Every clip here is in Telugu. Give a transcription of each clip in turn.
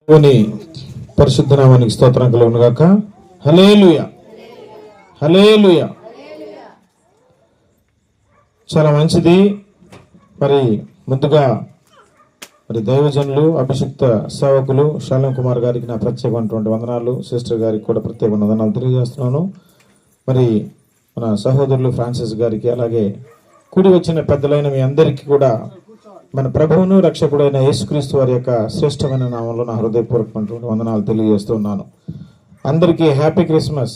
దేవుని పరిశుద్ధ నామానికి స్తోత్రం కలుగును గాక. హల్లెలూయా, హల్లెలూయా. చాలా మంచిది. మరి ముందుగా దైవజనులు, అభిషిక్త సేవకులు శాలం కుమార్ గారికి నా ప్రత్యేకమైనటువంటి వందనాలు, సిస్టర్ గారికి కూడా ప్రత్యేకమైన వందనాలు తెలియజేస్తున్నాను. మరి మన సహోదరులు ఫ్రాన్సిస్ గారికి, అలాగే కూడి వచ్చిన పెద్దలైన మీ అందరికీ కూడా మన ప్రభువును రక్షకుడైన యేసుక్రీస్తు వారి యొక్క శ్రేష్టమైన నామంలో నా హృదయపూర్వకమైనటువంటి వందనాలు తెలియజేస్తున్నాను. అందరికీ హ్యాపీ క్రిస్మస్.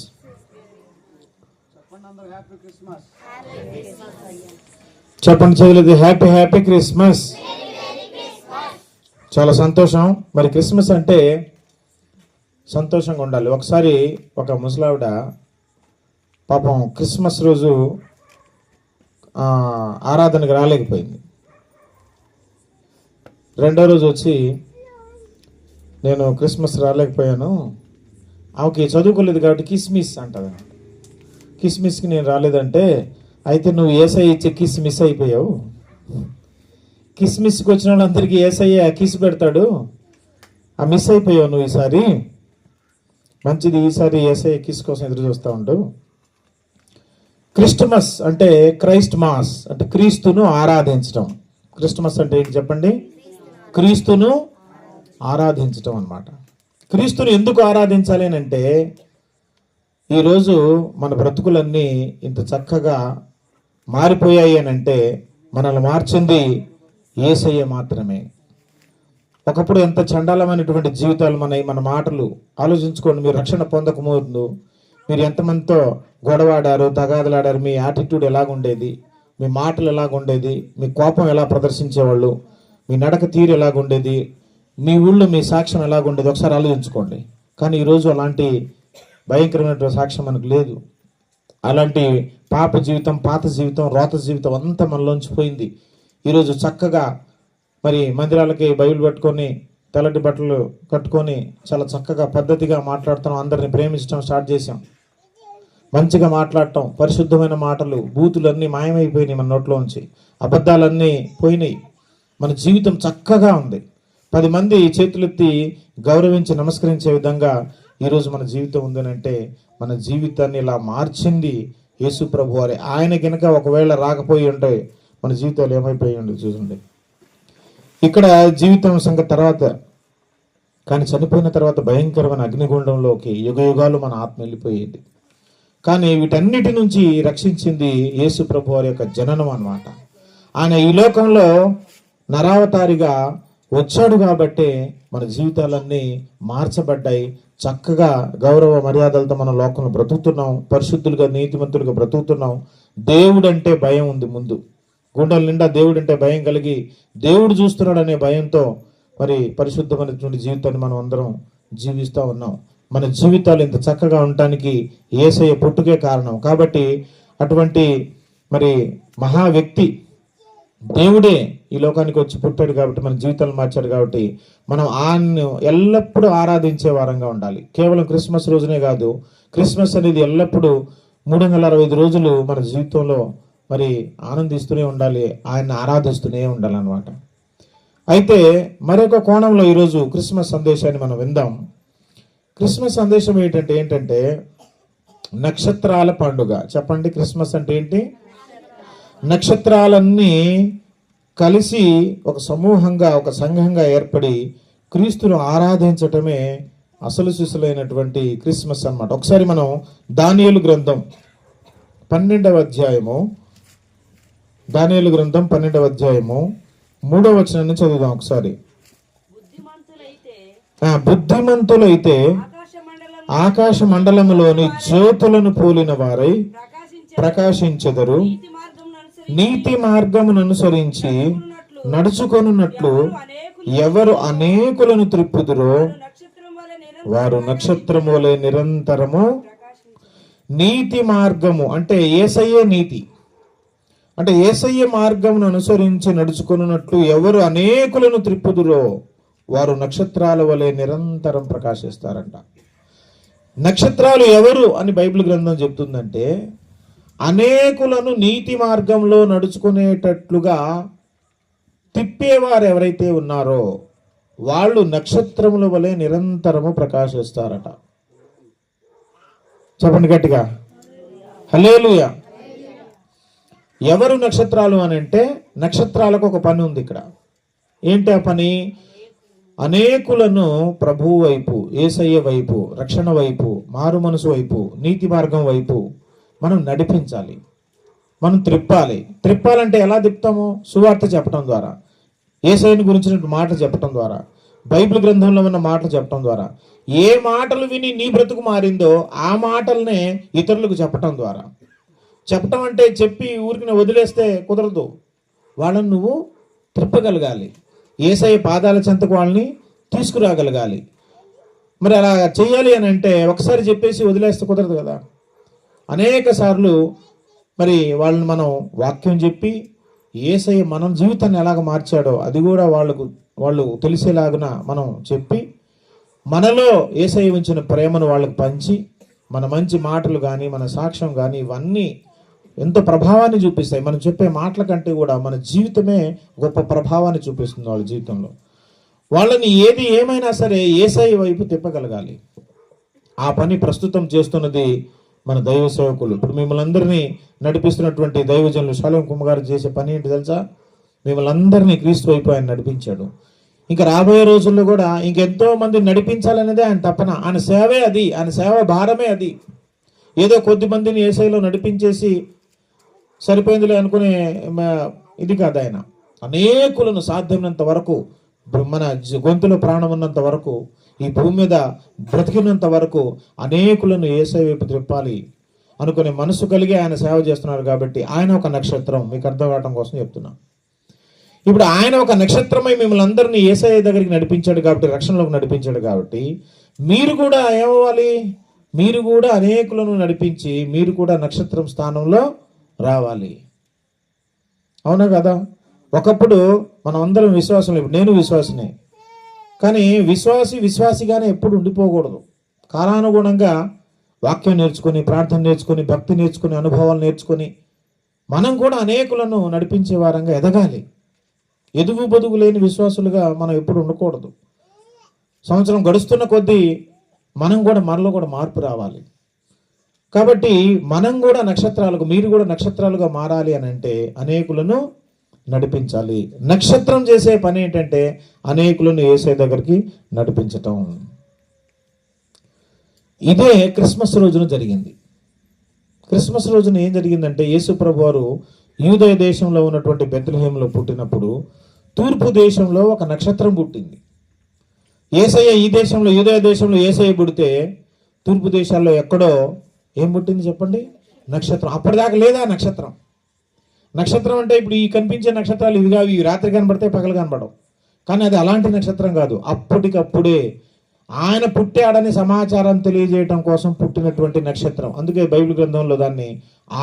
చెప్పండి చెవులది, హ్యాపీ హ్యాపీ క్రిస్మస్. చాలా సంతోషం. మరి క్రిస్మస్ అంటే సంతోషంగా ఉండాలి. ఒకసారి ఒక ముసలావిడ పాపం క్రిస్మస్ రోజు ఆరాధనకు రాలేకపోయింది. రెండో రోజు వచ్చి, నేను క్రిస్మస్ రాలేకపోయాను, ఆమెకి చదువుకోలేదు కాబట్టి కిస్మిస్ అంటది. కిస్మిస్కి నేను రాలేదంటే, అయితే నువ్వు ఏసఐ ఇచ్చే కిస్ మిస్ అయిపోయావు. కిస్మిస్కి వచ్చిన వాళ్ళందరికీ ఏసఐ కిస్ పెడతాడు, ఆ మిస్ అయిపోయావు నువ్వు ఈసారి. మంచిది, ఈసారి ఏసఐ కిస్ కోసం ఎదురు చూస్తూ ఉండు. క్రిస్టమస్ అంటే క్రైస్ట్ మాస్ అంటే క్రీస్తును ఆరాధించడం. క్రిస్టమస్ అంటే ఏంటి చెప్పండి? క్రీస్తును ఆరాధించటం అన్నమాట. క్రీస్తుని ఎందుకు ఆరాధించాలి అని అంటే, ఈరోజు మన బ్రతుకులన్నీ ఇంత చక్కగా మారిపోయాయి అని అంటే మనల్ని మార్చింది యేసయ్య మాత్రమే. ఒకప్పుడు ఎంత చండాలమైనటువంటి జీవితాలు మన మాటలు ఆలోచించుకోండి. మీరు రక్షణ పొందకముందు మీరు ఎంతమందితో గొడవాడారు, తగాదలాడారు, మీ యాటిట్యూడ్ ఎలాగుండేది, మీ మాటలు ఎలాగుండేది, మీ కోపం ఎలా ప్రదర్శించేవాళ్ళు, మీ నడక తీరు ఎలాగుండేది, మీ ఊళ్ళో మీ సాక్ష్యం ఎలాగుండేది, ఒకసారి ఆలోచించుకోండి. కానీ ఈరోజు అలాంటి భయంకరమైనటువంటి సాక్ష్యం మనకు లేదు. అలాంటి పాప జీవితం, పాత జీవితం, రోత జీవితం అంతా మనలోంచి పోయింది. ఈరోజు చక్కగా మరి మందిరాలకి బైబిల్ పట్టుకొని, తెల్లటి బట్టలు కట్టుకొని చాలా చక్కగా పద్ధతిగా మాట్లాడుతాం, అందరిని ప్రేమించడం స్టార్ట్ చేసాం. మంచిగా మాట్లాడటం, పరిశుద్ధమైన మాటలు, బూతులన్నీ మాయమైపోయినాయి మన నోట్లోంచి, అబద్ధాలన్నీ పోయినాయి. మన జీవితం చక్కగా ఉంది. 10 మంది చేతులెత్తి గౌరవించి నమస్కరించే విధంగా ఈరోజు మన జీవితం ఉందనంటే మన జీవితాన్ని ఇలా మార్చింది యేసు ప్రభు వారే. ఆయన కనుక ఒకవేళ రాకపోయి ఉంటే మన జీవితాలు ఏమైపోయి ఉండదు చూడండి. ఇక్కడ జీవితం సంగతి తర్వాత, కానీ చనిపోయిన తర్వాత భయంకరమైన అగ్నిగుండంలోకి యుగయుగాలు మన ఆత్మ వెళ్ళిపోయేది. కానీ వీటన్నిటి నుంచి రక్షించింది యేసు ప్రభు వారి యొక్క జననం అన్నమాట. ఆయన ఈ లోకంలో నరావతారిగా వచ్చాడు కాబట్టే మన జీవితాలన్నీ మార్చబడ్డాయి. చక్కగా గౌరవ మర్యాదలతో మన లోకంలో బ్రతుకుతున్నాం, పరిశుద్ధులుగా నీతిమంతులుగా బ్రతుకుతున్నాం. దేవుడంటే భయం ఉంది. ముందు గుండెల నిండా దేవుడంటే భయం కలిగి, దేవుడు చూస్తున్నాడు అనే భయంతో మరి పరిశుద్ధమైనటువంటి జీవితాన్ని మనం అందరం జీవిస్తూ ఉన్నాం. మన జీవితాలు ఇంత చక్కగా ఉండటానికి యేసయ్య పుట్టుకే కారణం. కాబట్టి అటువంటి మరి మహా వ్యక్తి దేవుడే ఈ లోకానికి వచ్చి పుట్టాడు కాబట్టి మన జీవితాలు మార్చాడు. కాబట్టి మనం ఆయన్ను ఎల్లప్పుడూ ఆరాధించే వారంగా ఉండాలి. కేవలం క్రిస్మస్ రోజునే కాదు, క్రిస్మస్ అనేది ఎల్లప్పుడూ 365 రోజులు మన జీవితంలో మరి ఆనందిస్తూనే ఉండాలి, ఆయన్ని ఆరాధిస్తూనే ఉండాలన్నమాట. అయితే మరొక కోణంలో ఈరోజు క్రిస్మస్ సందేశాన్ని మనం విందాం. క్రిస్మస్ సందేశం ఏంటంటే నక్షత్రాల పండుగ. చెప్పండి, క్రిస్మస్ అంటే ఏంటి? నక్షత్రాలన్నీ కలిసి ఒక సమూహంగా, ఒక సంఘంగా ఏర్పడి క్రీస్తును ఆరాధించటమే అసలు సిసలైనటువంటి క్రిస్మస్ అన్నమాట. ఒకసారి మనం దానియేలు గ్రంథం 12వ అధ్యాయము, దానియేలు గ్రంథం 12వ అధ్యాయము 3వ వచనాన్ని చదువుదాం ఒకసారి. బుద్ధిమంతులైతే ఆకాశ మండలములోని జ్యోతులను పోలిన వారై ప్రకాశించెదరు, నీతి మార్గమును అనుసరించి నడుచుకొనున్నట్లు ఎవరు అనేకులను త్రిప్పుదురో వారు నక్షత్రము వలె నిరంతరము. నీతి మార్గము అంటే యేసయ్యే నీతి, అంటే యేసయ్య మార్గమును అనుసరించి నడుచుకొనున్నట్లు ఎవరు అనేకులను త్రిప్పుదురో వారు నక్షత్రాల వలె నిరంతరం ప్రకాశిస్తారంట. నక్షత్రాలు ఎవరు అని బైబిల్ గ్రంథం చెప్తుందంటే, అనేకులను నీతి మార్గంలో నడుచుకునేటట్లుగా తిప్పేవారు ఎవరైతే ఉన్నారో వాళ్ళు నక్షత్రముల వలె నిరంతరము ప్రకాశిస్తారట. చెప్పండి గట్టిగా, హల్లెలూయా. ఎవరు నక్షత్రాలు అని అంటే, నక్షత్రాలకు ఒక పని ఉంది ఇక్కడ. ఏంటి ఆ పని? అనేకులను ప్రభువు వైపు, యేసయ్య వైపు, రక్షణ వైపు, మారు మనసు వైపు, నీతి మార్గం వైపు మనం నడిపించాలి, మనం త్రిప్పాలంటే ఎలా తిప్పుతాము? సువార్త చెప్పడం ద్వారా, యేసయ్యని గురించిన మాట చెప్పడం ద్వారా, బైబిల్ గ్రంథంలో ఉన్న మాటలు చెప్పడం ద్వారా, ఏ మాటలు విని నీ బ్రతుకు మారిందో ఆ మాటలనే ఇతరులకు చెప్పటం ద్వారా. చెప్పటం అంటే చెప్పి ఊరికి వదిలేస్తే కుదరదు, వాళ్ళని నువ్వు త్రిప్పగలగాలి, యేసయ్య పాదాల చెంతకు వాళ్ళని తీసుకురాగలగాలి. మరి అలా చేయాలి అని అంటే ఒకసారి చెప్పేసి వదిలేస్తే కుదరదు కదా. అనేక సార్లు మరి వాళ్ళని మనం వాక్యం చెప్పి యేసయ్య మన జీవితాన్ని ఎలాగ మార్చాడో అది కూడా వాళ్ళు తెలిసేలాగున మనం చెప్పి, మనలో యేసయ్య ఉంచిన ప్రేమను వాళ్ళకు పంచి, మన మంచి మాటలు కానీ మన సాక్ష్యం కానీ ఇవన్నీ ఎంతో ప్రభావాన్ని చూపిస్తాయి. మనం చెప్పే మాటల కంటే కూడా మన జీవితమే గొప్ప ప్రభావాన్ని చూపిస్తుంది వాళ్ళ జీవితంలో. వాళ్ళని ఏది ఏమైనా సరే యేసయ్య వైపు తిప్పగలగాలి. ఆ పని ప్రస్తుతం చేస్తున్నది మన దైవ సేవకులు. ఇప్పుడు మిమ్మల్ని అందరినీ నడిపిస్తున్నటువంటి దైవజనులు షాలోమ్ కుమార్ గారు చేసే పని ఏంటి తెలుసా? మిమ్మల్ని అందరినీ క్రీస్తు వైపు ఆయన నడిపించాడు. ఇంకా రాబోయే రోజుల్లో కూడా ఇంకెంతో మంది నడిపించాలనేదే ఆయన తపన. ఆయన సేవే అది, ఆయన సేవ భారమే అది. ఏదో కొద్ది మందిని యేసయ్యలో నడిపించేసి సరిపోయిందిలే అనుకునే ఇది కాదు ఆయన. అనేకులను సాధ్యమైనంత వరకు, మన గొంతులో ప్రాణం ఉన్నంత వరకు, ఈ భూమి మీద బ్రతికినంత వరకు అనేకులను యేసయ్య వైపు త్రిప్పాలి అనుకునే మనసు కలిగి ఆయన సేవ చేస్తున్నారు. కాబట్టి ఆయన ఒక నక్షత్రం, మీకు అర్థం కావడం కోసం చెప్తున్నా. ఇప్పుడు ఆయన ఒక నక్షత్రమై మిమ్మల్ని అందరినీ యేసయ్య దగ్గరికి నడిపించాడు కాబట్టి, రక్షణలోకి నడిపించాడు కాబట్టి, మీరు కూడా ఏమవ్వాలి? మీరు కూడా అనేకులను నడిపించి మీరు కూడా నక్షత్రం స్థానంలో రావాలి. అవునా కదా? ఒకప్పుడు మనం అందరం విశ్వాసం, ఇప్పుడు నేను విశ్వాసినే, కానీ విశ్వాసిగానే ఎప్పుడు ఉండిపోకూడదు. కాలానుగుణంగా వాక్యం నేర్చుకొని, ప్రార్థన నేర్చుకొని, భక్తి నేర్చుకొని, అనుభవాలు నేర్చుకొని మనం కూడా అనేకులను నడిపించే వారంగా ఎదగాలి. ఎదుగు బొదుగు లేని విశ్వాసులుగా మనం ఎప్పుడు ఉండకూడదు. సంవత్సరం గడుస్తున్న కొద్దీ మనలో కూడా మార్పు రావాలి. కాబట్టి మనం కూడా నక్షత్రాలకు, మీరు కూడా నక్షత్రాలుగా మారాలి అని అంటే అనేకులను నడిపించాలి. నక్షత్రం చేసే పని ఏంటంటే అనేకులను యేసయ్య దగ్గరికి నడిపించటం. ఇదే క్రిస్మస్ రోజున జరిగింది. క్రిస్మస్ రోజున ఏం జరిగిందంటే, యేసు ప్రభు వారు యూదయ దేశంలో ఉన్నటువంటి బెత్లెహేములో పుట్టినప్పుడు తూర్పు దేశంలో ఒక నక్షత్రం పుట్టింది. యేసయ్య ఈ దేశంలో, యూదయ దేశంలో యేసయ్య పుడితే తూర్పు దేశాల్లో ఎక్కడో ఏం పుట్టింది చెప్పండి? నక్షత్రం. అప్పటిదాకా లేదా నక్షత్రం. నక్షత్రం అంటే ఇప్పుడు ఈ కనిపించే నక్షత్రాలు ఇవి కావు, ఇవి రాత్రి కనబడితే పగలు కనబడవు. కానీ అది అలాంటి నక్షత్రం కాదు. అప్పటికప్పుడే ఆయన పుట్టాడని సమాచారం తెలియజేయటం కోసం పుట్టినటువంటి నక్షత్రం. అందుకే బైబిల్ గ్రంథంలో దాన్ని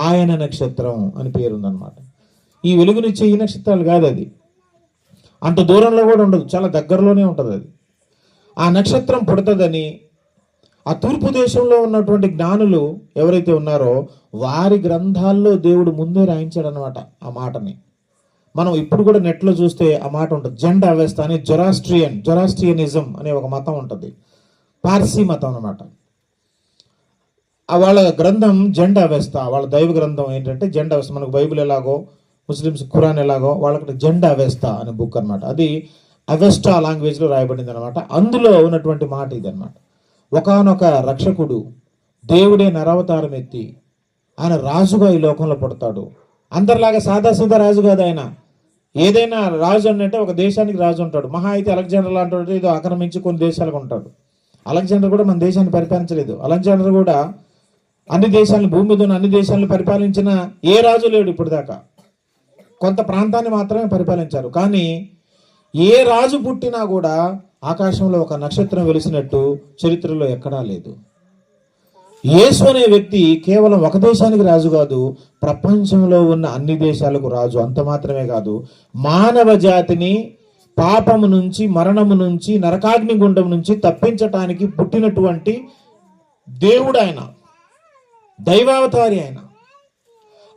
ఆయన నక్షత్రం అని పేరుందనమాట. ఈ వెలుగునిచ్చే ఈ నక్షత్రాలు కాదు, అది అంత దూరంలో కూడా ఉండదు, చాలా దగ్గరలోనే ఉంటుంది అది. ఆ నక్షత్రం పుడుతుందని ఆ తూర్పు దేశంలో ఉన్నటువంటి జ్ఞానులు ఎవరైతే ఉన్నారో వారి గ్రంథాల్లో దేవుడు ముందే రాయించాడు అనమాట ఆ మాటని. మనం ఇప్పుడు కూడా నెట్లో చూస్తే ఆ మాట ఉంటుంది. జెండా అవెస్తా అని జొరాస్ట్రియనిజం అనే ఒక మతం ఉంటుంది, పార్సీ మతం అనమాట. వాళ్ళ గ్రంథం జెండా అవెస్తా, వాళ్ళ దైవ గ్రంథం ఏంటంటే జెండా అవెస్తా. మనకు బైబిల్ ఎలాగో, ముస్లిమ్స్ ఖురాన్ ఎలాగో, వాళ్ళకి జెండా అవెస్తా అనే బుక్ అనమాట. అది అవెస్టా లాంగ్వేజ్లో రాయబడింది అనమాట. అందులో ఉన్నటువంటి మాట ఇది అనమాట. ఒకానొక రక్షకుడు, దేవుడే నరవతారం ఎత్తి ఆయన రాజుగా ఈ లోకంలో పుడతాడు. అందరిలాగా సాదాసీదా రాజు కాదు ఆయన. ఏదైనా రాజు అంటే ఒక దేశానికి రాజు ఉంటాడు. మహా అయితే అలెగ్జాండర్ లాంటి ఏదో ఆక్రమించి కొన్ని దేశాలకు ఉంటాడు. అలెగ్జాండర్ కూడా మన దేశాన్ని పరిపాలించలేదు. అలెగ్జాండర్ కూడా అన్ని దేశాలను, భూమి మీద ఉన్న అన్ని దేశాలను పరిపాలించిన ఏ రాజు లేడు ఇప్పుడు దాకా. కొంత ప్రాంతాన్ని మాత్రమే పరిపాలించారు. కానీ ఏ రాజు పుట్టినా కూడా ఆకాశంలో ఒక నక్షత్రం వెలిసినట్టు చరిత్రలో ఎక్కడా లేదు. యేసు అనే వ్యక్తి కేవలం ఒక దేశానికి రాజు కాదు, ప్రపంచంలో ఉన్న అన్ని దేశాలకు రాజు. అంత మాత్రమే కాదు, మానవ జాతిని పాపము నుంచి, మరణము నుంచి, నరకాగ్ని గుండం నుంచి తప్పించటానికి పుట్టినటువంటి దేవుడు ఆయన, దైవావతారి ఆయన.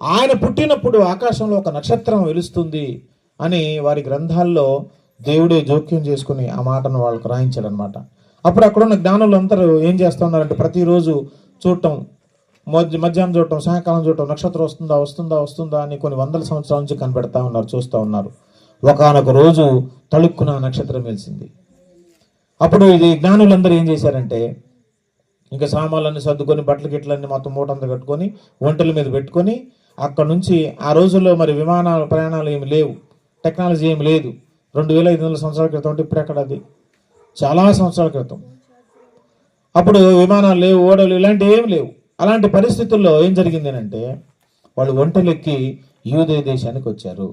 ఆయన పుట్టినప్పుడు ఆకాశంలో ఒక నక్షత్రం వెలుస్తుంది అని వారి గ్రంథాల్లో దేవుడే జోక్యం చేసుకుని ఆ మాటను వాళ్ళకు రాయించాడు అనమాట. అప్పుడు అక్కడ ఉన్న జ్ఞానులు అందరూ ఏం చేస్తూ ఉన్నారంటే ప్రతిరోజు చూడటం, మధ్యాహ్నం చూడటం, సాయంకాలం చూడటం, నక్షత్రం వస్తుందా వస్తుందా వస్తుందా అని కొన్ని వందల సంవత్సరాల నుంచి కనిపెడతా ఉన్నారు, చూస్తూ ఉన్నారు. ఒకానొక రోజు తళుక్కున నక్షత్రం వెలిసింది. అప్పుడు ఇది జ్ఞానులందరూ ఏం చేశారంటే ఇంకా సామాన్లన్నీ సర్దుకొని బట్టలు గిట్లన్నీ మొత్తం మూటంతా కట్టుకొని ఒంటెల మీద పెట్టుకొని అక్కడ నుంచి, ఆ రోజుల్లో మరి విమానాల ప్రయాణాలు ఏమి లేవు, టెక్నాలజీ ఏమి లేదు. 2500 సంవత్సరాల క్రితం అంటే ఇప్పుడు ఎక్కడ, అది చాలా సంవత్సరాల క్రితం. అప్పుడు విమానాలు లేవు, ఓడలు ఇలాంటివి ఏమి లేవు. అలాంటి పరిస్థితుల్లో ఏం జరిగింది అంటే వాళ్ళు ఒంటెలెక్కి యూదయ దేశానికి వచ్చారు.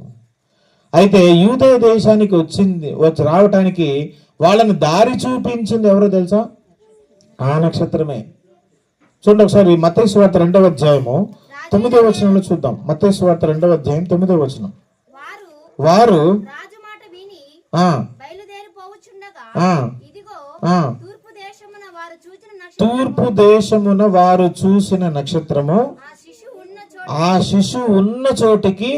అయితే యూదయ దేశానికి వచ్చి రావటానికి వాళ్ళని దారి చూపించింది ఎవరో తెలుసా? ఆ నక్షత్రమే. చూడండి ఒకసారి మత్తయి సువార్త 2వ అధ్యాయము 9వ వచనంలో చూద్దాం. మత్తయి సువార్త 2వ అధ్యాయం 9వ వచనం. వారు తూర్పు దేశమున వారు చూసిన నక్షత్రము ఆ శిశువు ఉన్న చోటికి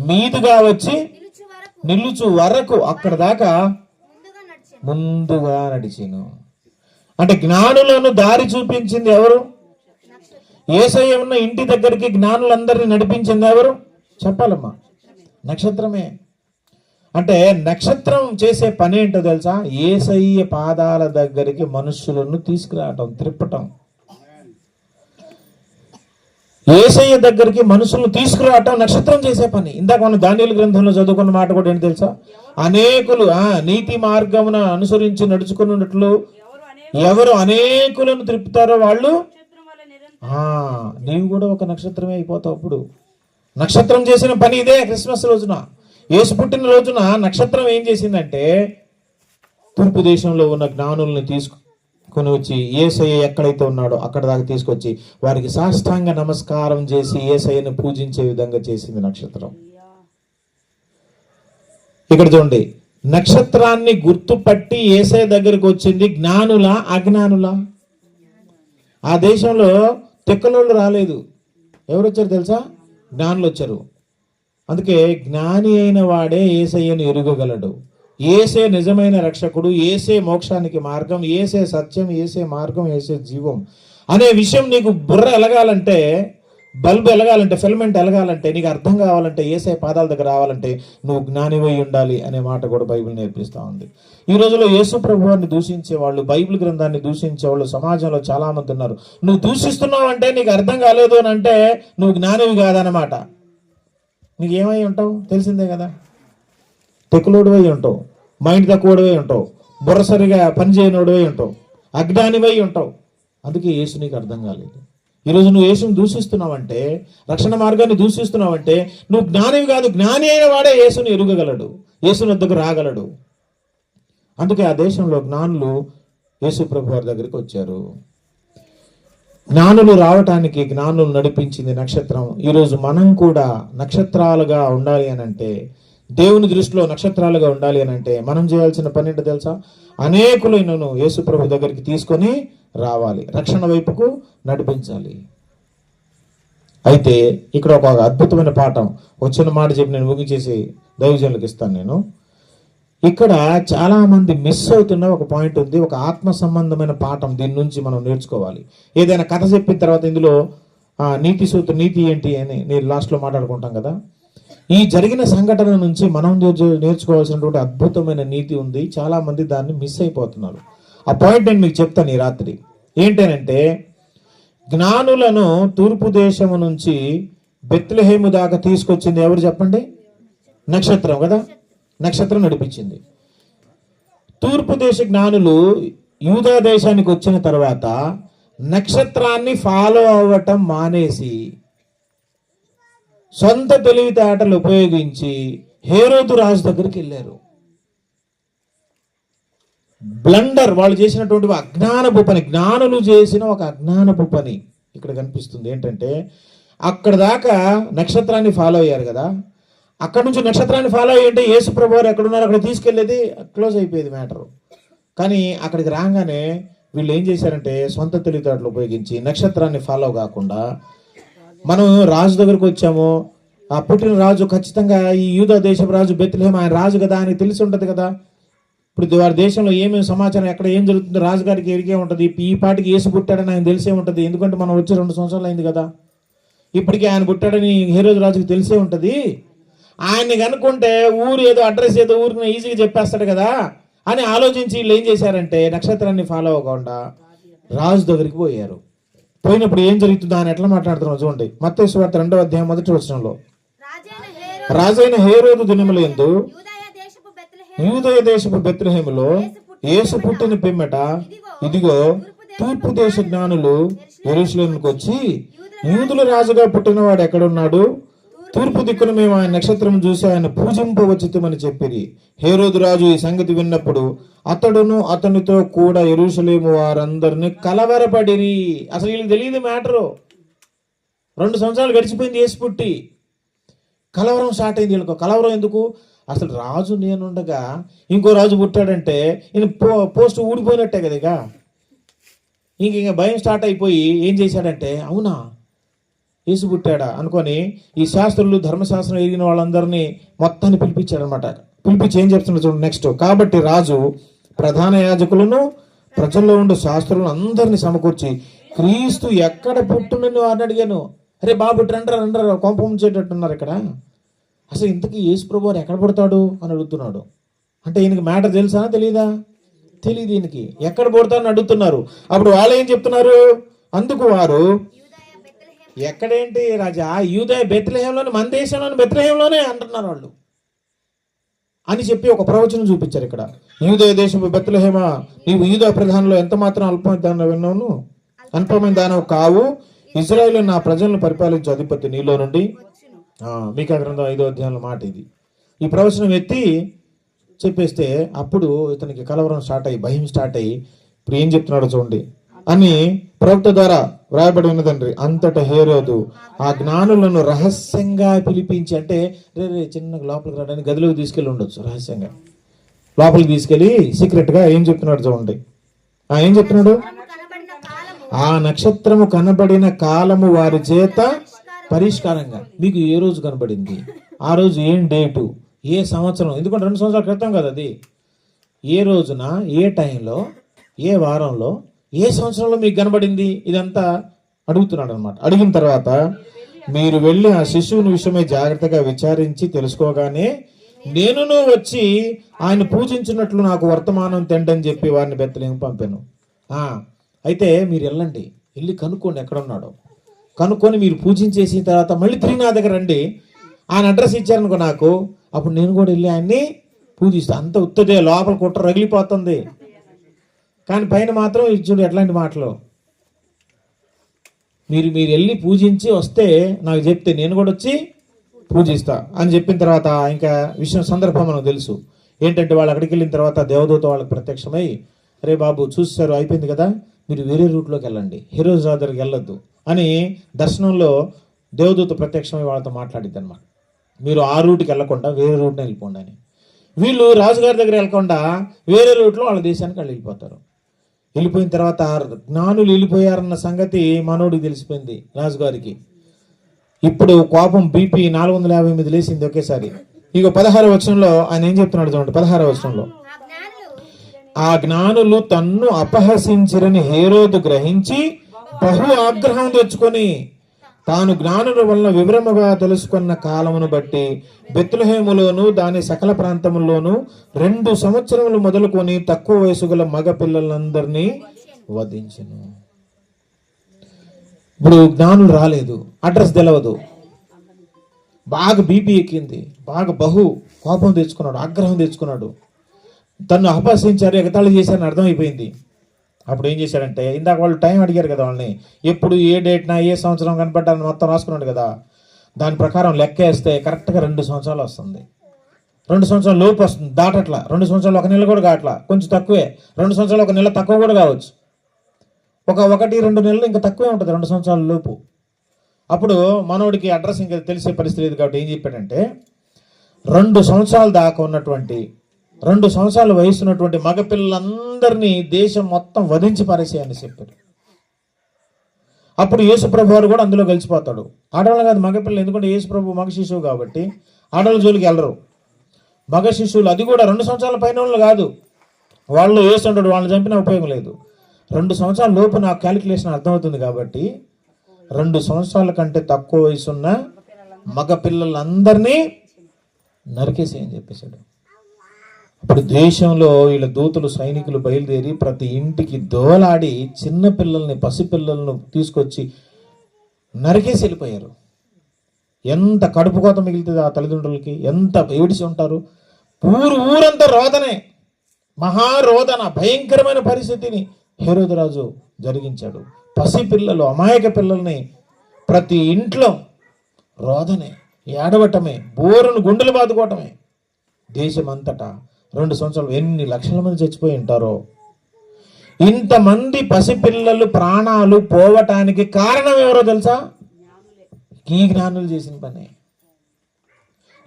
మీదుగా వచ్చి నిలుచు వరకు అక్కడ దాకా ముందుగా నడిచిను. అంటే జ్ఞానులను దారి చూపించింది ఎవరు? యేసయ్య ఉన్న ఇంటి దగ్గరికి జ్ఞానులందరినీ నడిపించింది ఎవరు? చెప్పాలమ్మా, నక్షత్రమే. అంటే నక్షత్రం చేసే పని ఏంటో తెలుసా? యేసయ్య పాదాల దగ్గరికి మనుషులను తీసుకురావటం, త్రిప్పటం. యేసయ్య దగ్గరికి మనుషులను తీసుకురావటం నక్షత్రం చేసే పని. ఇందాక మనం దానియేలు గ్రంథంలో చదువుకున్న మాట కూడా ఏంటి తెలుసా? అనేకులు నీతి మార్గమున అనుసరించి నడుచుకున్నట్లు ఎవరు అనేకులను త్రిప్పుతారో వాళ్ళు, నీవు కూడా ఒక నక్షత్రమే అయిపోతావు. అప్పుడు నక్షత్రం చేసిన పని ఇదే. క్రిస్మస్ రోజున, యేసు పుట్టిన రోజున నక్షత్రం ఏం చేసిందంటే తూర్పు దేశంలో ఉన్న జ్ఞానుల్ని తీసుకొని వచ్చి యేసయ్య ఎక్కడైతే ఉన్నాడో అక్కడ దాకా తీసుకొచ్చి వారికి సాష్టాంగ నమస్కారం చేసి యేసయ్యను పూజించే విధంగా చేసింది నక్షత్రం. ఇక్కడ చూడండి, నక్షత్రాన్ని గుర్తుపట్టి యేసయ్య దగ్గరికి వచ్చింది జ్ఞానుల అజ్ఞానుల? ఆ దేశంలో తెక్కలోళ్ళు రాలేదు. ఎవరు వచ్చారు తెలుసా? జ్ఞానులు వచ్చారు. అందుకే జ్ఞాని అయిన వాడే యేసయ్యను ఎరుగగలడు. యేసే నిజమైన రక్షకుడు, యేసే మోక్షానికి మార్గం, యేసే సత్యం, యేసే మార్గం, యేసే జీవం అనే విషయం నీకు బుర్ర ఎలగాలంటే, బల్బు ఎలగాలంటే, ఫిలమెంట్ ఎలగాలంటే, నీకు అర్థం కావాలంటే, యేసే పాదాల దగ్గర రావాలంటే నువ్వు జ్ఞానివై ఉండాలి అనే మాట కూడా బైబిల్ నేర్పిస్తూ ఉంది. ఈ రోజులో యేసు ప్రభువాన్ని దూషించే వాళ్ళు, బైబిల్ గ్రంథాన్ని దూషించే వాళ్ళు సమాజంలో చాలా మంది ఉన్నారు. నువ్వు దూషిస్తున్నావు అంటే, నీకు అర్థం కాలేదు అని అంటే నువ్వు జ్ఞానివి కాదన్నమాట. నీకేమై ఉంటావు తెలిసిందే కదా. తెక్కులోడివై ఉంటావు, మైండ్ తక్కువడివై ఉంటావు, బుర్ర సరిగా పనిచేయనోడివై ఉంటావు, అజ్ఞానివై ఉంటావు. అందుకే యేసు నీకు అర్థం కాలేదు. ఈరోజు నువ్వు యేసుని దూషిస్తున్నావంటే, రక్షణ మార్గాన్ని దూషిస్తున్నావంటే నువ్వు జ్ఞానివి కాదు. జ్ఞాని అయిన వాడే యేసుని ఎరుగగలడు, యేసుని వద్దకు రాగలడు. అందుకే ఆ దేశంలో జ్ఞానులు యేసు ప్రభు వారి దగ్గరికి వచ్చారు. జ్ఞానులు రావటానికి జ్ఞానులు నడిపించింది నక్షత్రం. ఈరోజు మనం కూడా నక్షత్రాలుగా ఉండాలి అని అంటే, దేవుని దృష్టిలో నక్షత్రాలుగా ఉండాలి అని అంటే మనం చేయాల్సిన పని ఏంటో తెలుసా? అనేకులైనను యేసు ప్రభు దగ్గరికి తీసుకొని రావాలి, రక్షణ వైపుకు నడిపించాలి. అయితే ఇక్కడ ఒక అద్భుతమైన పాఠం, వచ్చిన మాట చెప్పి నేను ముగించేసి దైవజనులకు ఇస్తాను. నేను ఇక్కడ చాలా మంది మిస్ అవుతున్న ఒక పాయింట్ ఉంది, ఒక ఆత్మ సంబంధమైన పాఠం. దీని నుంచి మనం నేర్చుకోవాలి. ఏదైనా కథ చెప్పిన తర్వాత ఇందులో నీతి సూత్రం, నీతి ఏంటి అని నేను లాస్ట్లో మాట్లాడుకుంటాం కదా. ఈ జరిగిన సంఘటన నుంచి మనం నేర్చుకోవాల్సినటువంటి అద్భుతమైన నీతి ఉంది. చాలా మంది దాన్ని మిస్ అయిపోతున్నారు. ఆ పాయింట్ నేను మీకు చెప్తాను ఈ రాత్రి. ఏంటంటే, జ్ఞానులను తూర్పు దేశము నుంచి బెత్లెహేము దాకా తీసుకొచ్చింది ఎవరు చెప్పండి? నక్షత్రం కదా. నక్షత్రం నడిపించింది. తూర్పు దేశ జ్ఞానులు యూదా దేశానికి వచ్చిన తర్వాత నక్షత్రాన్ని ఫాలో అవ్వటం మానేసి సొంత తెలివితేటలు ఉపయోగించి హేరోదు రాజు దగ్గరికి వెళ్ళారు. బ్లండర్ వాళ్ళు చేసినటువంటి అజ్ఞానపు పని, జ్ఞానులు చేసిన ఒక అజ్ఞానపు పని ఇక్కడ కనిపిస్తుంది. ఏంటంటే, అక్కడ దాకా నక్షత్రాన్ని ఫాలో అయ్యారు కదా, అక్కడ నుంచి నక్షత్రాన్ని ఫాలో అయ్యి అంటే యేసు ప్రభు వారు ఎక్కడున్నారు అక్కడ తీసుకెళ్లేది, క్లోజ్ అయిపోయేది మ్యాటరు. కానీ అక్కడికి రాగానే వీళ్ళు ఏం చేశారంటే సొంత తెలివితేటలు ఉపయోగించి నక్షత్రాన్ని ఫాలో కాకుండా, మనం రాజు దగ్గరకు వచ్చాము, ఆ పుట్టిన రాజు ఖచ్చితంగా ఈ యూదా దేశపు రాజు బెత్లెహేం, ఆయన రాజు కదా, ఆయనకి తెలిసి ఉంటుంది కదా. ఇప్పుడు వారి దేశంలో ఏమేమి సమాచారం, ఎక్కడ ఏం జరుగుతుందో రాజుగారికి ఎరిగే ఉంటుంది. ఈ పాటికి యేసు పుట్టాడని ఆయన తెలిసే ఉంటుంది, ఎందుకంటే మనం వచ్చి 2 సంవత్సరాలు అయింది కదా. ఇప్పటికీ ఆయన పుట్టాడని హేరోదు రాజుకి తెలిసే ఉంటుంది. ఆయన్ని కనుక్కుంటే ఊరు ఏదో అడ్రస్ ఏదో ఊరికి ఈజీగా చెప్పేస్తాడు కదా అని ఆలోచించి వీళ్ళు ఏం చేశారంటే నక్షత్రాన్ని ఫాలో అవ్వకుండా రాజు దగ్గరికి పోయారు. పోయినప్పుడు ఏం జరుగుతుందో ఆయన ఎట్లా మాట్లాడుతున్నావు చూడండి. మత్తయి సువార్త 2వ అధ్యాయం 1వ వచనంలో, రాజైన హేరోదు దినములందు యూదయ దేశపు బెత్లెహేములో యేసు పుట్టిన పిమ్మట ఇదిగో తూర్పు దేశ జ్ఞానులు యెరూషలేముకు వచ్చి, యూదుల రాజుగా పుట్టినవాడు ఎక్కడున్నాడు? తూర్పు దిక్కున మేము ఆయన నక్షత్రం చూసి ఆయన పూజింపవచ్చితమని చెప్పిరి. హేరోదు రాజు ఈ సంగతి విన్నప్పుడు అతడును అతనితో కూడా యెరూషలేము వారందరినీ కలవరపడిరి. అసలు వీళ్ళకి తెలియదు మ్యాటరు. 2 సంవత్సరాలు గడిచిపోయింది యేసు పుట్టి. కలవరం స్టార్ట్ అయింది వీళ్ళకు. కలవరం ఎందుకు? అసలు రాజు నేనుండగా ఇంకో రాజు పుట్టాడంటే ఈయన పోస్ట్ ఊడిపోయినట్టే కదా. ఇంక భయం స్టార్ట్ అయిపోయి ఏం చేశాడంటే, అవునా యేసు పుట్టాడా అనుకొని ఈ శాస్త్రులు ధర్మశాస్త్రం ఎరిగిన వాళ్ళందరినీ మొత్తాన్ని పిలిపించాడనమాట. పిలిపించి ఏం చెప్తున్నారు చూడండి నెక్స్ట్. కాబట్టి రాజు ప్రధాన యాజకులను ప్రజల్లో ఉండే శాస్త్రులను అందరినీ సమకూర్చి, క్రీస్తు ఎక్కడ పుట్టునని వారిని అడిగాను. అరే బాబు రండ్రా కొంప ఉంచేటట్టున్నారు ఇక్కడ. అసలు ఇంతకీ యేసు ప్రభు వారు ఎక్కడ పుడతాడు అని అడుగుతున్నాడు. అంటే ఈయనకి మ్యాటర్ తెలుసా తెలీదా? తెలియదు ఈయనకి. ఎక్కడ పుడతాడని అడుగుతున్నారు. అప్పుడు వాళ్ళు ఏం చెప్తున్నారు? అందుకు వారు, ఎక్కడేంటి రాజా, యూదయ బెత్లెహేంలోనే, మన దేశంలోని బెత్లెహేంలోనే అంటున్నారు వాళ్ళు అని చెప్పి ఒక ప్రవచనం చూపించారు ఇక్కడ. యూదయ దేశపు బెత్లెహేమా, నీవు యూదా ప్రధానంలో ఎంత మాత్రం అల్పమైన దానవు కావు. ఇశ్రాయేలు నా ప్రజలను పరిపాలించే అధిపతి నీలో నుండి. మీకా గ్రంథం 5వ అధ్యాయంలో మాట ఇది. ఈ ప్రవచనం ఎత్తి చెప్పేస్తే అప్పుడు ఇతనికి కలవరం స్టార్ట్ అయ్యి, భయం స్టార్ట్ అయ్యి, ఇప్పుడు ఏం చెప్తున్నాడో చూడండి అని ప్రవక్త ద్వారా వ్రాయబడి ఉన్నదండి. అంతటా హేరోదు ఆ జ్ఞానులను రహస్యంగా పిలిపించి, అంటే రే చిన్నగా లోపలికి రావడానికి గదిలోకి తీసుకెళ్ళి ఉండొచ్చు, రహస్యంగా లోపలికి తీసుకెళ్ళి సీక్రెట్గా ఏం చెప్తున్నాడు చూడండి. ఏం చెప్తున్నాడు? ఆ నక్షత్రము కనబడిన కాలము వారి చేత పరిష్కారంగా. మీకు ఏ రోజు కనబడింది, ఆ రోజు ఏం డేటు, ఏ సంవత్సరం, ఎందుకంటే 2 సంవత్సరాల క్రితం కదా అది. ఏ రోజున, ఏ టైంలో, ఏ వారంలో, ఏ సంవత్సరంలో మీకు కనబడింది, ఇదంతా అడుగుతున్నాడు అనమాట. అడిగిన తర్వాత మీరు వెళ్ళి ఆ శిశువుని విషయమై జాగ్రత్తగా విచారించి తెలుసుకోగానే నేనును వచ్చి ఆయన పూజించినట్లు నాకు వర్తమానం తెండని చెప్పి వారిని బెత్లెహేము పంపాను. అయితే మీరు వెళ్ళండి, వెళ్ళి కనుక్కోండి ఎక్కడున్నాడో. కనుక్కొని మీరు పూజించేసిన తర్వాత మళ్ళీ తిరిగి నా దగ్గర రండి. ఆయన అడ్రస్ ఇచ్చారనుకో నాకు, అప్పుడు నేను కూడా వెళ్ళి ఆయన్ని పూజిస్తాను. అంత ఉత్తదే, లోపల కుట్ర రగిలిపోతుంది, కానీ పైన మాత్రం ఇచ్చుడు ఎట్లాంటి మాటలు. మీరు వెళ్ళి పూజించి వస్తే నాకు చెప్తే నేను కూడా వచ్చి పూజిస్తా అని చెప్పిన తర్వాత ఇంకా విషయం సందర్భం మనకు తెలుసు. ఏంటంటే వాళ్ళు అక్కడికి వెళ్ళిన తర్వాత దేవదూత వాళ్ళకి ప్రత్యక్షమై, అరే బాబు చూసారు అయిపోయింది కదా, మీరు వేరే రూట్లోకి వెళ్ళండి, హేరోదు రాజు దగ్గరికి వెళ్ళొద్దు అని దర్శనంలో దేవదూత ప్రత్యక్షమై వాళ్ళతో మాట్లాడిద్ది అనమాట. మీరు ఆ రూట్కి వెళ్ళకుండా వేరే రూట్ని వెళ్ళిపోండి అని. వీళ్ళు రాజుగారి దగ్గర వెళ్ళకుండా వేరే రూట్లో వాళ్ళ దేశానికి వాళ్ళు వెళ్ళిపోతారు. వెళ్ళిపోయిన తర్వాత జ్ఞానులు వెళ్ళిపోయారన్న సంగతి మనోడికి తెలిసిపోయింది రాజుగారికి. ఇప్పుడు కోపం బీపీ 450 లేసింది ఒకేసారి. ఇక 16వ వచనంలో ఆయన ఏం చెప్తున్నాడు చూడండి. 16వ వచనంలో, ఆ జ్ఞానులు తన్ను అపహసించరని హేరోదు గ్రహించి బహు ఆగ్రహం తెచ్చుకొని తాను జ్ఞానుల వలన వివరముగా తెలుసుకున్న కాలమును బట్టి బెత్లెహేములోను దాని సకల ప్రాంతముల్లోనూ 2 సంవత్సరములు మొదలుకొని తక్కువ వయసు గల మగ పిల్లలందరినీ వధించెను. ఇప్పుడు జ్ఞానులు రాలేదు, అడ్రస్ తెలవదు, బాగా బీపీ ఎక్కింది, బాగా బహు కోపం తెచ్చుకున్నాడు, ఆగ్రహం తెచ్చుకున్నాడు. తను అపహసించారు, ఎగతాళి చేశారని అర్థమైపోయింది. అప్పుడు ఏం చేశాడంటే, ఇందాక వాళ్ళు టైం అడిగారు కదా వాళ్ళని, ఎప్పుడు ఏ డేట్నా ఏ సంవత్సరం కనపడ్డాలని మొత్తం రాసుకున్నాడు కదా, దాని ప్రకారం లెక్క వేస్తే కరెక్ట్గా 2 సంవత్సరాలు వస్తుంది. 2 సంవత్సరాల లోపు వస్తుంది, దాటట్లా. 2 సంవత్సరాలు 1 నెల కూడా కావట్లా, కొంచెం తక్కువే. 2 సంవత్సరాలు 1 నెల తక్కువ కూడా కావచ్చు, 1-2 నెలలు ఇంకా తక్కువే ఉంటుంది 2 సంవత్సరాల లోపు. అప్పుడు మనోడికి అడ్రస్ ఇంకా తెలిసే పరిస్థితి లేదు కాబట్టి ఏం చెప్పాడంటే, 2 సంవత్సరాల దాకా ఉన్నటువంటి 2 సంవత్సరాల వయసు ఉన్నటువంటి మగపిల్లలందరినీ దేశం మొత్తం వధించి పారేసేయని చెప్పారు. అప్పుడు యేసుప్రభు వారు కూడా అందులో కలిసిపోతాడు. ఆడవాళ్ళు కాదు, మగపిల్లలు. ఎందుకంటే యేసుప్రభు మగ శిశువు కాబట్టి ఆడవాళ్ళ జోలికి వెళ్ళరు. మగ శిశువులు, అది కూడా 2 సంవత్సరాల పైన వాళ్ళు కాదు. వాళ్ళు యేసు ఉంటాడు, వాళ్ళని చంపినా ఉపయోగం లేదు. 2 సంవత్సరాల లోపు నాకు క్యాలిక్యులేషన్ అర్థమవుతుంది కాబట్టి 2 సంవత్సరాల కంటే తక్కువ వయసున్న మగ పిల్లలందరినీ నరికేసేయని చెప్పేశాడు. అప్పుడు దేశంలో వీళ్ళ దూతలు, సైనికులు బయలుదేరి ప్రతి ఇంటికి దోలాడి చిన్న పిల్లల్ని, పసిపిల్లలను తీసుకొచ్చి నరికేసి వెళ్ళిపోయారు. ఎంత కడుపు కోత మిగులుతుంది ఆ తల్లిదండ్రులకి, ఎంత ఏడిసి ఉంటారు. ఊరంతా రోదనే, మహారోదన, భయంకరమైన పరిస్థితిని హేరోదు రాజు జరిగించాడు. పసిపిల్లలు, అమాయక పిల్లల్ని ప్రతి ఇంట్లో రోదనే, ఏడవటమే, బోరును గుండెలు బాదుకోవటమే. దేశమంతటా 2 సంవత్సరాలు ఎన్ని లక్షల మంది చచ్చిపోయి ఉంటారో. ఇంతమంది పసిపిల్లలు ప్రాణాలు పోవటానికి కారణం ఎవరో తెలుసా? ఈ జ్ఞానులు చేసిన పని.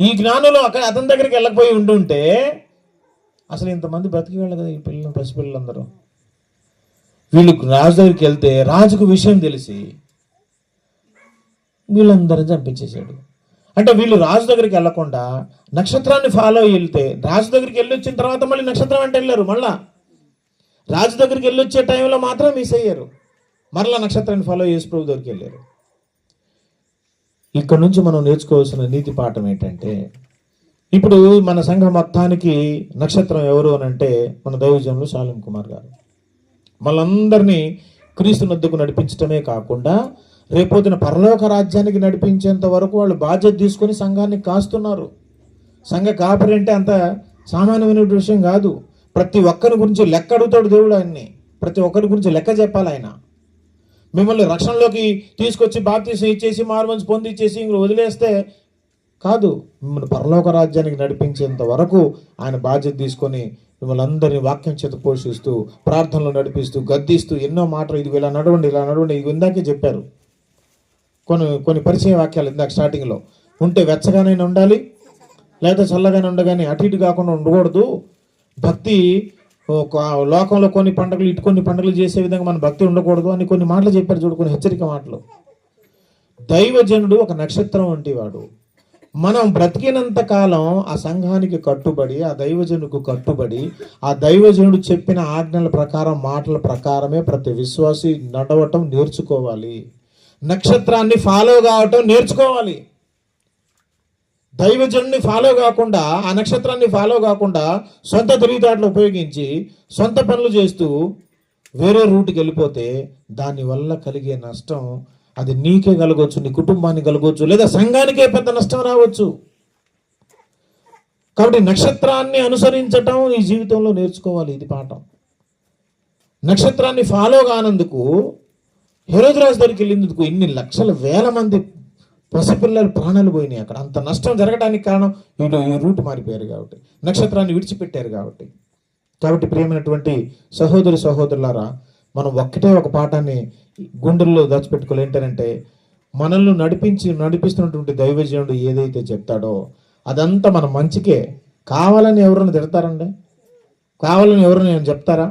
ఈ జ్ఞానులు అతని దగ్గరికి వెళ్ళకపోయి ఉంటుంటే అసలు ఇంతమంది బ్రతికి వెళ్ళదు కదా. ఈ పిల్లలు, పసిపిల్లలందరూ వీళ్ళు రాజు దగ్గరికి వెళ్తే రాజుకు విషయం తెలిసి వీళ్ళందరూ చంపించేశాడు. అంటే వీళ్ళు రాజు దగ్గరికి వెళ్లకుండా నక్షత్రాన్ని ఫాలో అయ్యి వెళ్తే, రాజు దగ్గరికి వెళ్ళి వచ్చిన తర్వాత మళ్ళీ నక్షత్రం అంటే వెళ్ళారు. మళ్ళా రాజు దగ్గరికి వెళ్ళి వచ్చే టైంలో మాత్రం మిస్ అయ్యారు. మరలా నక్షత్రాన్ని ఫాలో యేసు ప్రభు దగ్గరికి వెళ్ళారు. ఇక్కడ నుంచి మనం నేర్చుకోవాల్సిన నీతి పాఠం ఏంటంటే, ఇప్పుడు మన సంఘం మొత్తానికి నక్షత్రం ఎవరు అని అంటే మన దైవజనులు శాలిం కుమార్ గారు. మనందరినీ క్రీస్తు నొద్దకు నడిపించడమే కాకుండా రేపొద్దున పరలోక రాజ్యానికి నడిపించేంత వరకు వాళ్ళు బాధ్యత తీసుకొని సంఘాన్ని కాస్తున్నారు. సంఘ కాపరి అంటే అంత సామాన్యమైన విషయం కాదు. ప్రతి ఒక్కరి గురించి లెక్క అడుగుతాడు దేవుడు ఆయన్ని. ప్రతి ఒక్కరి గురించి లెక్క చెప్పాలి ఆయన. మిమ్మల్ని రక్షణలోకి తీసుకొచ్చి బాప్తిసం ఇచ్చేసి మారుమనసు పొందిచ్చేసి ఇంక వదిలేస్తే కాదు. మిమ్మల్ని పరలోక రాజ్యానికి నడిపించేంత వరకు ఆయన బాధ్యత తీసుకొని మిమ్మల్ని అందరినీ వాక్యం చేత పోషిస్తూ, ప్రార్థనలో నడిపిస్తూ, గద్దిస్తూ, ఎన్నో మాటలు, ఇది ఇలా నడవండి, ఇలా నడవండి, ఇది ఇందాకే చెప్పారు. కొన్ని పరిచయ వాక్యాలు ఇందాక స్టార్టింగ్లో. ఉంటే వెచ్చగానే ఉండాలి, లేదా చల్లగానే ఉండగానే అటు ఇటు కాకుండా ఉండకూడదు. భక్తి లోకంలో కొన్ని పండుగలు, ఇటు కొన్ని పండుగలు చేసే విధంగా మన భక్తి ఉండకూడదు అని కొన్ని మాటలు చెప్పారు. చూడు, కొన్ని హెచ్చరిక మాటలు. దైవజనుడు ఒక నక్షత్రం వంటి వాడు. మనం బ్రతికినంత కాలం ఆ సంఘానికి కట్టుబడి, ఆ దైవజనుకు కట్టుబడి, ఆ దైవజనుడు చెప్పిన ఆజ్ఞల ప్రకారం, మాటల ప్రకారమే ప్రతి విశ్వాసి నడవటం నేర్చుకోవాలి. నక్షత్రాన్ని ఫాలో కావటం నేర్చుకోవాలి. దైవజనుడిని ఫాలో కాకుండా, ఆ నక్షత్రాన్ని ఫాలో కాకుండా సొంత తెలివితేటలు ఉపయోగించి సొంత పనులు చేస్తూ వేరే రూట్కి వెళ్ళిపోతే దానివల్ల కలిగే నష్టం అది నీకే కలగవచ్చు, నీ కుటుంబానికి కలగవచ్చు, లేదా సంఘానికే పెద్ద నష్టం రావచ్చు. కాబట్టి నక్షత్రాన్ని అనుసరించటం ఈ జీవితంలో నేర్చుకోవాలి. ఇది పాఠం. నక్షత్రాన్ని ఫాలో కానందుకు హేరోదు రాజు దగ్గరికి వెళ్ళినందుకు ఇన్ని లక్షల వేల మంది పసిపిల్లలు ప్రాణాలు పోయినాయి. అక్కడ అంత నష్టం జరగడానికి కారణం వీళ్ళు ఈ రూట్ మారిపోయారు కాబట్టి, నక్షత్రాన్ని విడిచిపెట్టారు కాబట్టి. ప్రియమైనటువంటి సహోదరి సహోదరులారా, మనం ఒక పాఠాన్ని గుండెల్లో దాచిపెట్టుకోవాలి. ఏంటంటే, మనల్ని నడిపిస్తున్నటువంటి దైవజనుడు ఏదైతే చెప్తాడో అదంతా మన మంచికే. కావాలని ఎవరైనా తిడతారండి? కావాలని ఎవరైనా చెప్తారా?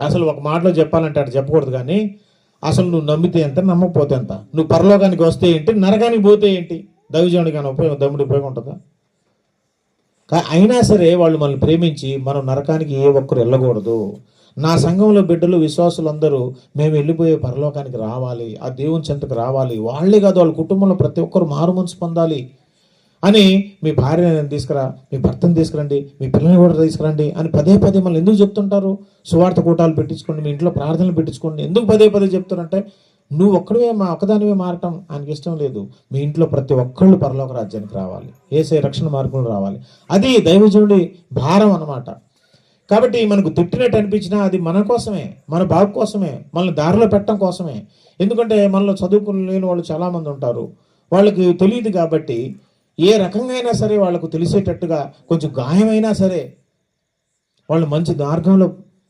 అసలు ఒక మాటలో చెప్పాలంటే అటు చెప్పకూడదు. కానీ అసలు నువ్వు నమ్మితే ఎంత, నమ్మకపోతే ఎంత, నువ్వు పరలోకానికి వస్తే ఏంటి, నరకానికి పోతే ఏంటి, దైవజనుడికి ఉపయోగం, దమ్ముడి ఉపయోగం ఉంటుందా? అయినా సరే వాళ్ళు మనల్ని ప్రేమించి మనం నరకానికి ఏ ఒక్కరు వెళ్ళకూడదు. నా సంఘంలో బిడ్డలు, విశ్వాసులు అందరూ మేము వెళ్ళిపోయే పరలోకానికి రావాలి, ఆ దేవుని చెంతకు రావాలి. వాళ్ళే కాదు, వాళ్ళ కుటుంబంలో ప్రతి ఒక్కరు మారుమనసు పొందాలి అని మీ భార్యను తీసుకురా, మీ భర్తను తీసుకురండి, మీ పిల్లల్ని కూడా తీసుకురండి అని పదే మళ్ళీ ఎందుకు చెప్తుంటారు? సువార్త కూటాలు పెట్టించుకోండి, మీ ఇంట్లో ప్రార్థనలు పెట్టించుకోండి. ఎందుకు పదే చెప్తారంటే, నువ్వు ఒక్కదానివే మారటం ఆయనకి ఇష్టం లేదు. మీ ఇంట్లో ప్రతి ఒక్కళ్ళు పరలోక రాజ్యానికి రావాలి, యేసయ్య రక్షణ మార్గంలో రావాలి. అది దైవజనుడి భారం అన్నమాట. కాబట్టి మనకు తిట్టినట్టు అనిపించినా అది మన కోసమే, మన బాబు కోసమే, మనల్ని దారిలో పెట్టడం కోసమే. ఎందుకంటే మనలో చదువుకుని వాళ్ళు చాలామంది ఉంటారు. వాళ్ళకి తెలియదు కాబట్టి ఏ రకంగా అయినా సరే వాళ్ళకు తెలిసేటట్టుగా, కొంచెం గాయమైనా సరే వాళ్ళు మంచి మార్గంలో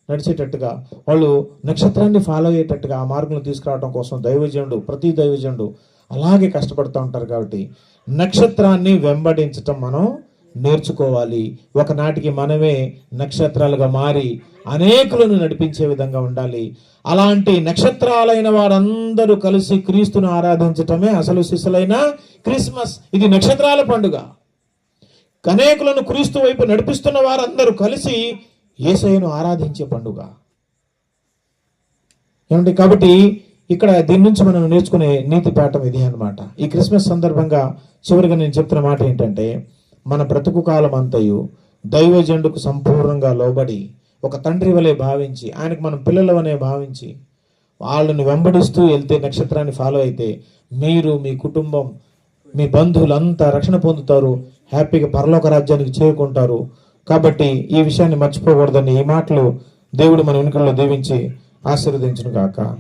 నడిచేటట్టుగా, వాళ్ళు నక్షత్రాన్ని ఫాలో అయ్యేటట్టుగా ఆ మార్గంలో తీసుకురావడం కోసం ప్రతి దైవజనుడు అలాగే కష్టపడుతూ ఉంటారు. కాబట్టి నక్షత్రాన్ని వెంబడించటం మనం నేర్చుకోవాలి. ఒకనాటికి మనమే నక్షత్రాలుగా మారి అనేకులను నడిపించే విధంగా ఉండాలి. అలాంటి నక్షత్రాలైన వారందరూ కలిసి క్రీస్తును ఆరాధించటమే అసలు సిసలైన క్రిస్మస్. ఇది నక్షత్రాల పండుగ. అనేకులను క్రీస్తు వైపు నడిపిస్తున్న వారందరూ కలిసి యేసయ్యను ఆరాధించే పండుగ ఏమండి. కాబట్టి ఇక్కడ దీని నుంచి మనం నేర్చుకునే నీతి పాఠం ఇది అన్నమాట. ఈ క్రిస్మస్ సందర్భంగా చివరిగా నేను చెప్తున్న మాట ఏంటంటే, మన బ్రతుకు కాలం అంతయు దైవజనుడుకు సంపూర్ణంగా లోబడి ఒక తండ్రి వలె భావించి, ఆయనకు మనం పిల్లల వలె భావించి వాళ్ళని వెంబడిస్తూ వెళ్తే, నక్షత్రాన్ని ఫాలో అయితే మీరు, మీ కుటుంబం, మీ బంధువులంతా రక్షణ పొందుతారు, హ్యాపీగా పరలోక రాజ్యానికి చేరుకుంటారు. కాబట్టి ఈ విషయాన్ని మర్చిపోకూడదని ఈ మాటలు దేవుడు మన వెనుకల్లో దీవించి ఆశీర్వదించును గాక.